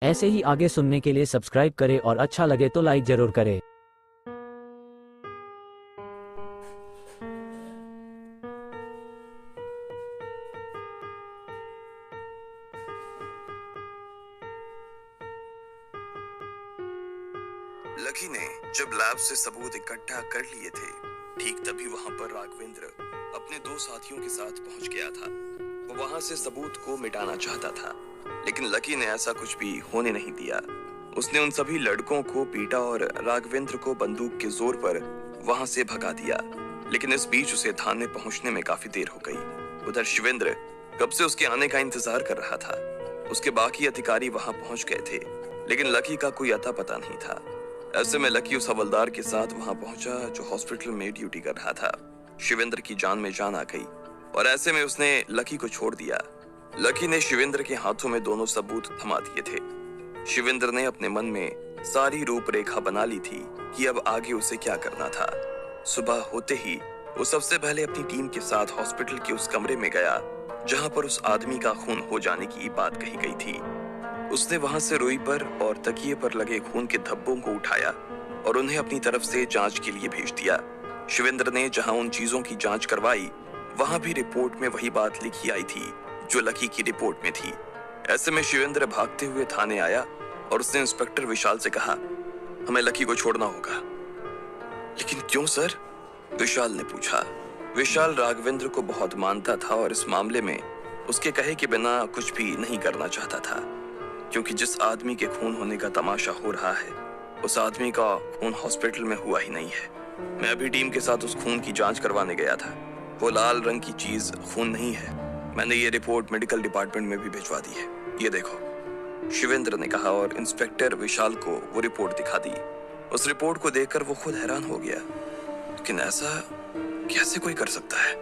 ऐसे ही आगे सुनने के लिए सब्सक्राइब करें और अच्छा लगे तो लाइक जरूर करें। लकी ने जब लैब से सबूत इकट्ठा कर लिए थे, ठीक तभी वहां पर राघवेंद्र अपने दो साथियों के साथ पहुंच गया था। वो वहां से सबूत को मिटाना चाहता था, लेकिन लकी ने ऐसा कुछ भी होने नहीं दिया। उसने उन सभी लड़कों को पीटा और राघवेंद्र को बंदूक के जोर पर वहां से भगा दिया। लेकिन इस बीच उसे थाने पहुंचने में काफी देर हो गई। उधर शिवेंद्र कब से उसके आने का इंतजार कर रहा था। उसके बाकी अधिकारी वहां पहुंच गए थे, लेकिन लकी का कोई अता पता नहीं था। ऐसे में लकी उस हवलदार के साथ वहां पहुंचा जो हॉस्पिटल में ड्यूटी कर रहा था। शिवेंद्र की जान में जान आ गई और ऐसे में उसने लकी को छोड़ दिया। लकी ने शिवेंद्र के हाथों में दोनों सबूत थमा दिए थे। शिवेंद्र ने अपने मन में सारी रूपरेखा बना ली थी कि अब आगे उसे क्या करना था। सुबह होते ही वो सबसे पहले अपनी टीम के साथ हॉस्पिटल के उस कमरे में गया जहां पर उस आदमी का खून हो जाने की बात कही गई थी। उसने वहां से रुई पर और तकिए पर लगे खून के धब्बों को उठाया और उन्हें अपनी तरफ से जांच के लिए भेज दिया। शिवेंद्र ने जहां उन चीजों की जांच करवाई, वहां भी रिपोर्ट में वही बात लिखी आई थी जो लकी की रिपोर्ट में थी। ऐसे में शिवेंद्र भागते हुए थाने आया और उसने इंस्पेक्टर विशाल से कहा, हमें लकी को छोड़ना होगा। लेकिन क्यों सर? विशाल ने पूछा। विशाल राघवेंद्र को बहुत मानता था और इस मामले में उसके कहे के बिना कुछ भी नहीं करना चाहता था, क्योंकि जिस आदमी के खून होने का तमाशा हो रहा है उस आदमी का खून हॉस्पिटल में हुआ ही नहीं है। मैं अभी टीम के साथ उस खून की जांच करवाने गया था। वो लाल रंग की चीज खून नहीं है। मैंने ये रिपोर्ट मेडिकल डिपार्टमेंट में भी भिजवा दी है, ये देखो, शिवेंद्र ने कहा और इंस्पेक्टर विशाल को वो रिपोर्ट दिखा दी। उस रिपोर्ट को देखकर वो खुद हैरान हो गया। लेकिन ऐसा कैसे कोई कर सकता है?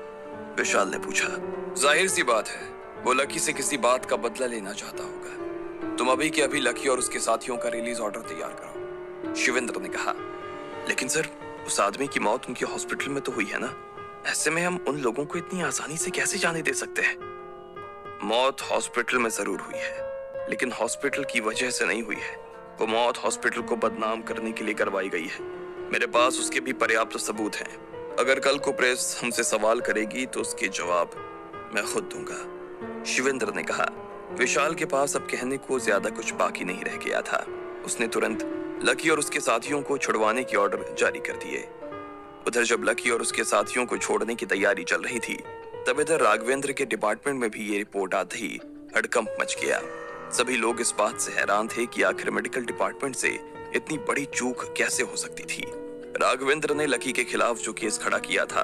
विशाल ने पूछा। जाहिर सी बात है, वो लकी से किसी बात का बदला लेना चाहता होगा। तुम अभी के अभी लकी और उसके साथियों का रिलीज ऑर्डर तैयार करो, शिवेंद्र ने कहा। लेकिन सर, उस आदमी की मौत उनके हॉस्पिटल में तो हुई है ना? ऐसे में हम उन लोगों को इतनी आसानी से कैसे जाने दे सकते हैं? मौत हॉस्पिटल में जरूर हुई है, लेकिन हॉस्पिटल की वजह से नहीं हुई है। वो मौत हॉस्पिटल को बदनाम करने के लिए करवाई गई है। मेरे पास उसके भी पर्याप्त सबूत हैं। अगर कल को प्रेस हमसे सवाल करेगी तो उसके जवाब मैं खुद दूंगा, शिवेंद्र ने कहा। विशाल के पास अब कहने को ज्यादा कुछ बाकी नहीं रह गया था। उसने तुरंत लकी और उसके साथियों को छुड़वाने के ऑर्डर जारी कर दिए। उधर जब लकी और उसके साथियों को छोड़ने की तैयारी चल रही थी, तब इधर राघवेंद्र के डिपार्टमेंट में भी ये रिपोर्ट आते ही हड़कंप मच गया। सभी लोग इस बात से हैरान थे कि आखिर मेडिकल डिपार्टमेंट से इतनी बड़ी चूक कैसे हो सकती थी। राघवेंद्र ने लकी के खिलाफ जो केस खड़ा किया था,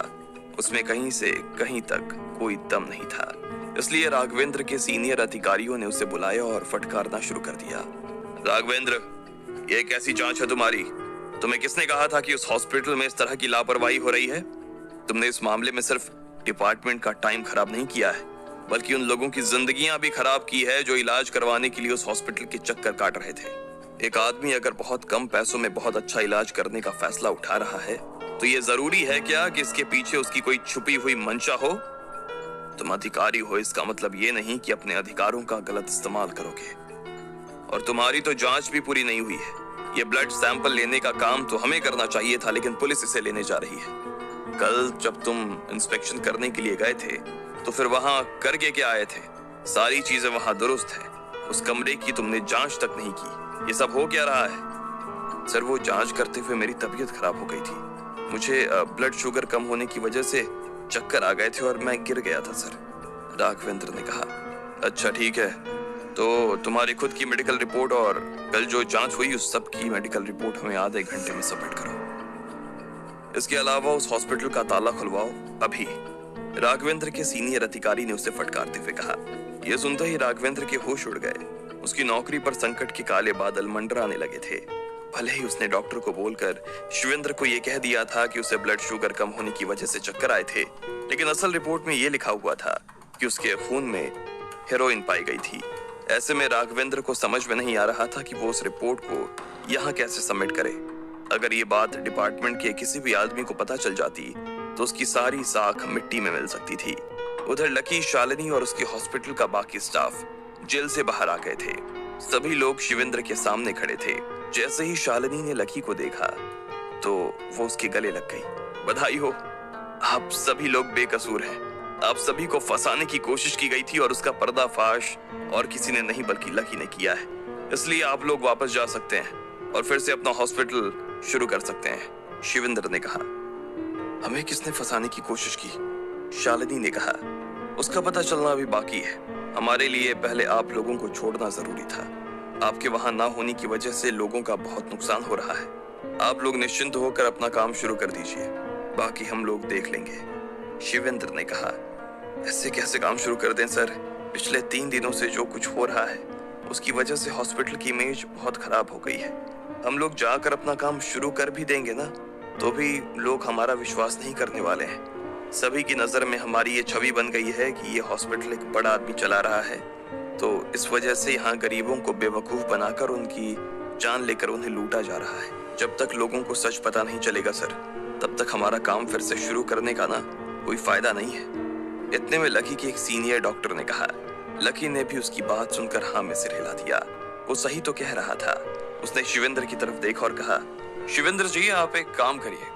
उसमें कहीं से कहीं तक कोई दम नहीं था। इसलिए राघवेंद्र के सीनियर अधिकारियों ने उसे बुलाया और फटकारना शुरू कर दिया। राघवेंद्र, ये कैसी जांच है तुम्हारी? तुम्हें किसने कहा था कि उस हॉस्पिटल में इस तरह की लापरवाही हो रही है? तुमने इस मामले में सिर्फ डिपार्टमेंट का टाइम खराब नहीं किया है, बल्कि उन लोगों की जिंदगियां भी खराब की है जो इलाज करवाने के लिए उस हॉस्पिटल के चक्कर काट रहे थे। एक आदमी अगर बहुत कम पैसों में बहुत अच्छा इलाज करने का फैसला उठा रहा है, तो ये जरूरी है क्या कि इसके पीछे उसकी कोई छुपी हुई मंशा हो? तुम अधिकारी हो, इसका मतलब ये नहीं कि अपने अधिकारों का गलत इस्तेमाल करोगे। और तुम्हारी तो जांच भी पूरी नहीं हुई है। ये ब्लड सैंपल लेने का काम तो हमें करना चाहिए था, लेकिन पुलिस इसे लेने जा रही है। कल जब तुम इंस्पेक्शन करने के लिए गए थे, तो फिर वहां करके क्या आए थे? सारी चीजें वहां दुरुस्त है। उस कमरे की तुमने जांच तक नहीं की। ये सब हो क्या रहा है? सर, वो जांच करते हुए मेरी तबीयत खराब हो गई थी। मुझे ब्लड शुगर कम होने की वजह से चक्कर आ गए थे और मैं गिर गया था सर, राघवेंद्र ने कहा। अच्छा ठीक है, तो तुम्हारी खुद की मेडिकल रिपोर्ट और कल जो जांच हुई उस सब की मेडिकल रिपोर्ट हमें आधे घंटे में सबमिट करो। इसके अलावा उस हॉस्पिटल का ताला खुलवाओ अभी, राघवेंद्र के सीनियर अधिकारी ने उसे फटकारते हुए कहा। यह सुनते ही राघवेंद्र के होश उड़ गए। उसकी नौकरी पर संकट के काले बादल मंडराने लगे थे। भले ही उसने डॉक्टर को बोलकर शिवेंद्र को यह कह दिया था कि उसे ब्लड शुगर कम होने की वजह से चक्कर आए थे, लेकिन असल रिपोर्ट में यह लिखा हुआ था कि उसके खून में हेरोइन पाई गई थी। ऐसे में राघवेंद्र को समझ में नहीं आ रहा था कि वो उस रिपोर्ट को यहाँ कैसे सबमिट करे। अगर ये बात डिपार्टमेंट के किसी भी आदमी को पता चल जाती तो उसकी सारी साख मिट्टी में मिल सकती थी। उधर लकी, शालिनी और उसके हॉस्पिटल का बाकी स्टाफ जेल से बाहर आ गए थे। सभी लोग शिवेंद्र के सामने खड़े थे। जैसे ही शालिनी ने लकी को देखा तो वो उसके गले लग गई। बधाई हो, आप सभी लोग बेकसूर हैं। आप सभी को फंसाने की कोशिश की गई थी और उसका पर्दाफाश और किसी ने नहीं बल्कि लकी ने किया है। इसलिए आप लोग वापस जा सकते हैं और फिर से अपना हॉस्पिटल शुरू कर सकते हैं, शिवेंद्र ने कहा। हमें किसने फंसाने की कोशिश की? शालिनी ने कहा। उसका पता चलना अभी बाकी है। हमारे लिए पहले आप लोगों को छोड़ना जरूरी था। आपके वहां ना होने की वजह से लोगों का बहुत नुकसान हो रहा है। आप लोग निश्चिंत होकर अपना काम शुरू कर दीजिए, बाकी हम लोग देख लेंगे, शिवेंद्र ने कहा। ऐसे कैसे काम शुरू कर दें सर? पिछले 3 दिनों से जो कुछ हो रहा है उसकी वजह से हॉस्पिटल की इमेज बहुत खराब हो गई है। हम लोग जाकर अपना काम शुरू कर भी देंगे ना, तो भी लोग हमारा विश्वास नहीं करने वाले हैं। सभी की नजर में हमारी ये छवि बन गई है कि ये हॉस्पिटल एक बड़ा आदमी चला रहा है, तो इस वजह से यहाँ गरीबों को बेवकूफ बनाकर उनकी जान लेकर उन्हें लूटा जा रहा है। जब तक लोगों को सच पता नहीं चलेगा सर, तब तक हमारा काम फिर से शुरू करने का ना कोई फायदा नहीं है। इतने में लकी के एक सीनियर डॉक्टर ने कहा। लकी ने भी उसकी बात सुनकर हाँ में सिर हिला दिया। वो सही तो कह रहा था। उसने शिवेंद्र की तरफ देखा और कहा, शिवेंद्र जी, आप एक काम करिए,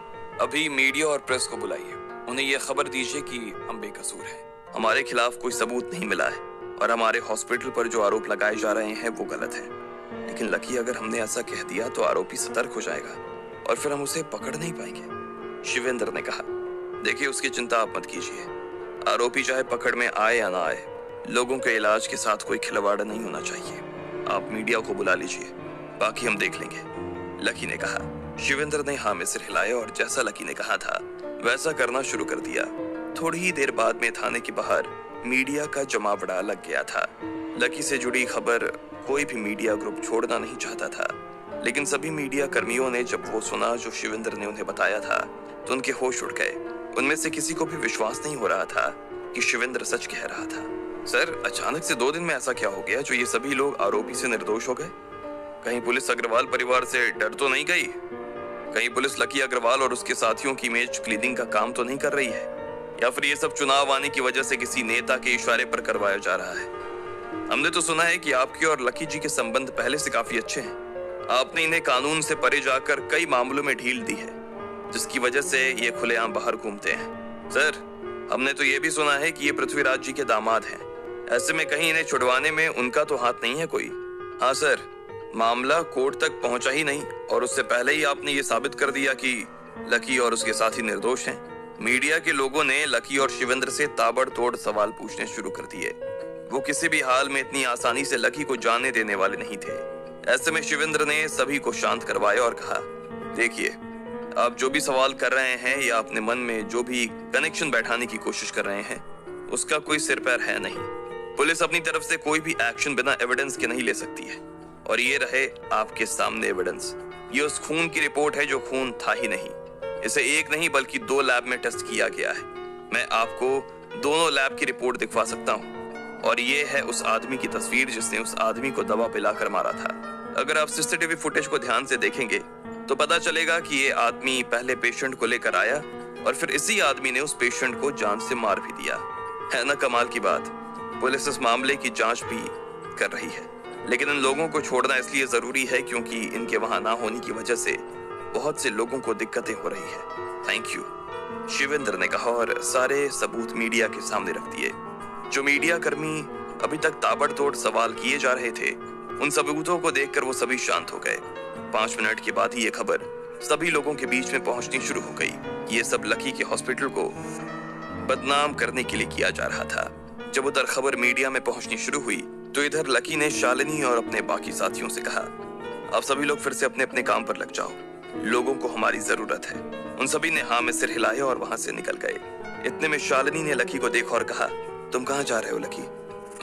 अभी मीडिया और प्रेस को बुलाइए। उन्हें यह खबर दीजिए कि हम बेकसूर हैं, हमारे खिलाफ कोई सबूत नहीं मिला है और हमारे हॉस्पिटल पर जो आरोप लगाए जा रहे हैं वो गलत है। लेकिन लकी, अगर हमने ऐसा कह दिया तो आरोपी सतर्क हो जाएगा और फिर हम उसे पकड़ नहीं पाएंगे, शिवेंद्र ने कहा। देखिए, उसकी चिंता आप मत कीजिए। आरोपी चाहे पकड़ में आए या ना आए, लोगों के इलाज के साथ कोई खिलवाड़ नहीं होना चाहिए। आप मीडिया को बुला लीजिए, बाकी हम देख लेंगे, लकी ने कहा। शिवेंद्र ने हाँ में सिर हिलाया और जैसा लकी ने कहा था वैसा करना शुरू कर दिया। थोड़ी ही देर बाद में थाने के बाहर मीडिया का जमावड़ा लग गया था। लकी से जुड़ी खबर कोई भी मीडिया ग्रुप छोड़ना नहीं चाहता था, लेकिन सभी मीडिया कर्मियों ने जब वो सुना जो शिवेंद्र ने उन्हें बताया था तो उनके होश उड़ गए। उनमें से किसी को भी विश्वास नहीं हो रहा था कि शिवेंद्र सच कह रहा था। सर, अचानक से 2 दिन में ऐसा क्या हो गया जो ये सभी लोग आरोपी से निर्दोष हो गए? कहीं पुलिस अग्रवाल परिवार से डर तो नहीं गई? कहीं पुलिस लकी अग्रवाल और उसके साथियों की इमेज क्लीनिंग का काम तो नहीं कर रही है? या फिर ये सब चुनाव आने की वजह से किसी नेता के इशारे पर करवाया जा रहा है? हमने तो सुना है कि आपके और लकी जी के संबंध पहले से काफी अच्छे हैं। आपने इन्हें कानून से परे जाकर कई मामलों में ढील दी है, जिसकी वजह से ये खुलेआम बाहर घूमते हैं। सर, हमने तो ये भी सुना है कि ये पृथ्वीराज जी के दामाद हैं। ऐसे में कहीं इन्हें छुड़वाने में उनका तो हाथ नहीं है कोई? हाँ सर, मामला कोर्ट तक पहुंचा ही नहीं और उससे पहले ही आपने ये साबित कर दिया कि लकी और उसके साथी निर्दोष हैं। मीडिया के लोगों ने लकी और शिवेंद्र से ताबड़तोड़ सवाल पूछने शुरू कर दिए। वो किसी भी हाल में इतनी आसानी से लकी को जाने देने वाले नहीं थे। ऐसे में शिवेंद्र ने सभी को शांत करवाया और कहा, देखिए, आप जो भी सवाल कर रहे हैं या अपने मन में जो भी कनेक्शन बैठाने की कोशिश कर रहे हैं, उसका कोई सिर पैर है नहीं। पुलिस अपनी तरफ से कोई भी एक्शन बिना एविडेंस के नहीं ले सकती है और ये रहे आपके सामने एविडेंस। ये उस खून की रिपोर्ट है जो खून था ही नहीं। इसे 1 नहीं बल्कि 2 लैब में टेस्ट किया गया है। मैं आपको दोनों लैब की रिपोर्ट दिखवा सकता हूँ और ये है उस आदमी की तस्वीर जिसने उस आदमी को दवा पिलाकर मारा था। अगर आप सीसीटीवी फुटेज को ध्यान से देखेंगे तो पता चलेगा कि ये आदमी पहले पेशेंट को लेकर आया और फिर इसी आदमी ने उस पेशेंट को जान से मार भी दिया। है ना कमाल की बात? पुलिस इस मामले की जांच भी कर रही है, लेकिन इन लोगों को छोड़ना इसलिए जरूरी है क्योंकि इनके वहां ना होने की वजह से बहुत से लोगों को दिक्कतें हो रही है। थैंक यू, शिवेंद्र ने कहा और सारे सबूत मीडिया के सामने रख दिए। जो मीडिया कर्मी अभी तक ताबड़तोड़ सवाल किए जा रहे थे, उन सबूतों को देखकर वो सभी शांत हो गए। 5 मिनट के बाद ही ये खबर सभी लोगों के बीच में पहुंचनी शुरू हो गई। ये सब लकी के हॉस्पिटल को बदनाम करने के लिए किया जा रहा था। जब उधर खबर मीडिया में पहुंचनी शुरू हुई तो इधर लकी ने शालिनी और अपने बाकी साथियों से कहा, आप सभी लोग फिर से अपने अपने काम पर लग जाओ, लोगों को हमारी जरूरत है। उन सभी ने हाँ में सिर हिलाया और वहां से निकल गए। इतने में शालिनी ने लकी को देखा और कहा, तुम कहाँ जा रहे हो लकी?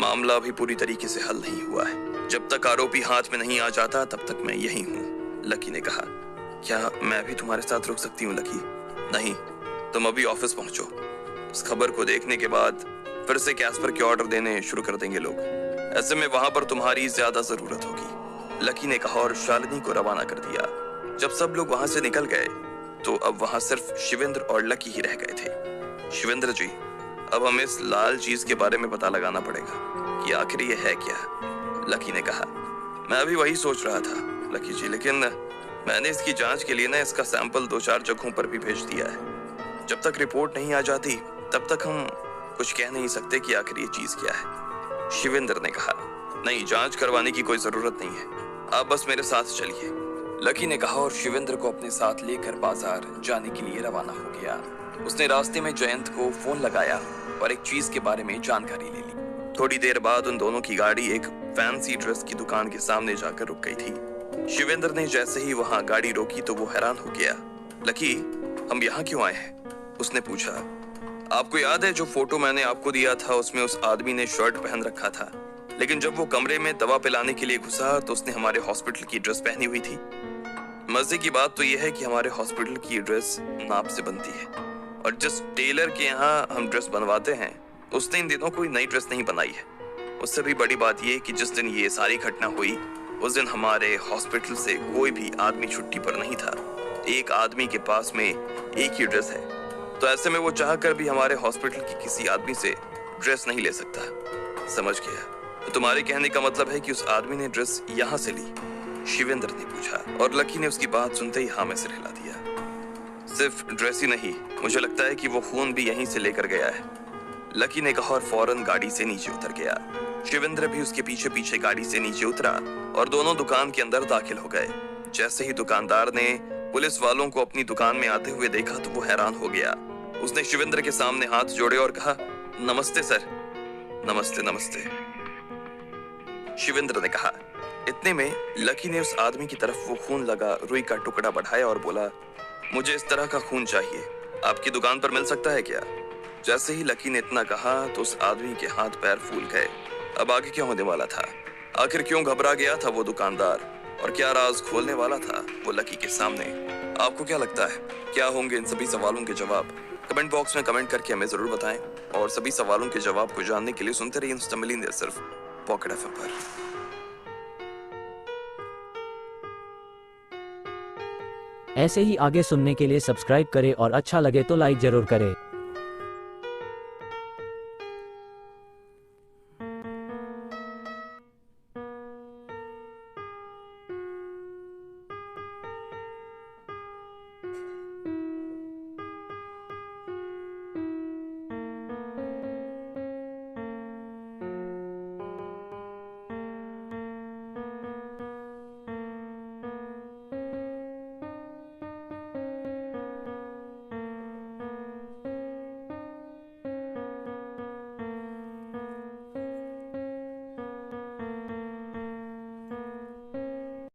मामला अभी पूरी तरीके से हल नहीं हुआ है। जब तक आरोपी हाथ में नहीं आ जाता तब तक मैं यही हूँ, लकी ने कहा। क्या मैं भी तुम्हारे साथ रुक सकती हूँ लकी? नहीं, तुम अभी ऑफिस पहुंचो। इस खबर को देखने के बाद फिर से कैस्पर के ऑर्डर देने शुरू कर देंगे लोग। ऐसे में वहां पर तुम्हारी ज्यादा जरूरत होगी, लकी ने कहा और शालिनी को रवाना कर दिया। जब सब लोग वहां से निकल गए तो अब वहां सिर्फ शिवेंद्र और लकी ही रह गए थे। शिवेंद्र जी, अब हमें इस लाल चीज के बारे में पता लगाना पड़ेगा कि आखिर ये है क्या, लकी ने कहा। मैं अभी वही सोच रहा था लकी जी, लेकिन मैंने इसकी जांच के लिए ना इसका सैंपल 2-4 जगहों पर भी भेज दिया है। जब तक रिपोर्ट नहीं आ जाती तब तक हम कुछ कह नहीं सकते कि आखिर ये चीज क्या है। शिवेंद्र ने कहा, नहीं, जांच करवाने की कोई जरूरत नहीं है, आप बस मेरे साथ चलिए, लकी ने कहा और शिवेंद्र को अपने साथ लेकर बाजार जाने के लिए रवाना हो गया। उसने रास्ते में जयंत को फोन लगाया और एक चीज के बारे में जानकारी ले ली। थोड़ी देर बाद उन दोनों की गाड़ी एक फैंसी ड्रेस की दुकान के सामने जाकर रुक गई थी। शिवेंद्र ने जैसे ही वहां गाड़ी रोकी तो वो हैरान हो गया। लकी, हम यहाँ क्यों आए हैं? उसने पूछा। आपको याद है जो फोटो मैंने आपको दिया था, उसमें उस आदमी ने शर्ट पहन रखा था, लेकिन जब वो कमरे में दवा पिलाने के लिए घुसा तो उसने हमारे हॉस्पिटल की ड्रेस पहनी हुई थी। मजे की बात तो यह है कि हमारे हॉस्पिटल की ड्रेस नाप से बनती है और जिस टेलर के यहाँ हम ड्रेस बनवाते हैं उसने इन दिनों कोई नई ड्रेस नहीं बनाई है। उससे भी बड़ी बात यह कि जिस दिन ये सारी घटना हुई उस दिन हमारे हॉस्पिटल से कोई भी आदमी छुट्टी पर नहीं था। एक आदमी के पास में एक ही ड्रेस है, तो ऐसे में वो चाहकर भी हमारे हॉस्पिटल की किसी आदमी से ड्रेस नहीं ले सकता। समझ गया, तो तुम्हारे कहने का मतलब है कि उस आदमी ने ड्रेस यहाँ से ली? शिवेंद्र ने पूछा और लकी ने उसकी बात सुनते ही हाँ में सिर हिला दिया। सिर्फ ड्रेस ही नहीं, मुझे लगता है कि वो खून भी यहीं से लेकर गया है, लकी ने कहा और फौरन गाड़ी से नीचे उतर गया। शिवेंद्र भी उसके पीछे पीछे गाड़ी से नीचे उतरा और दोनों दुकान के अंदर दाखिल हो गए। जैसे ही दुकानदार ने पुलिस वालों को अपनी दुकान में आते हुए देखा तो वो हैरान हो गया। उसने शिवेंद्र के सामने हाथ जोड़े और कहा, नमस्ते सर। नमस्ते नमस्ते, शिवेंद्र ने कहा। इतने में लकी ने उस आदमी की तरफ वो खून लगा रुई का टुकड़ा बढ़ाया और बोला, मुझे इस तरह का खून चाहिए, आपकी दुकान पर मिल सकता है क्या? जैसे ही लकी ने इतना कहा तो उस आदमी के हाथ पैर फूल गए। अब आगे क्या होने वाला था? आखिर क्यों घबरा गया था वो दुकानदार और क्या राज खोलने वाला था वो लकी के सामने? आपको क्या लगता है क्या होंगे इन सभी सवालों के जवाब? कमेंट बॉक्स में कमेंट करके हमें जरूर बताएं और सभी सवालों के जवाब को जानने के लिए सुनते रहिए इंस्टा मिलियनेयर सिर्फ पॉकेट एफएम पर। ऐसे ही आगे सुनने के लिए सब्सक्राइब करें और अच्छा लगे तो लाइक जरूर करें।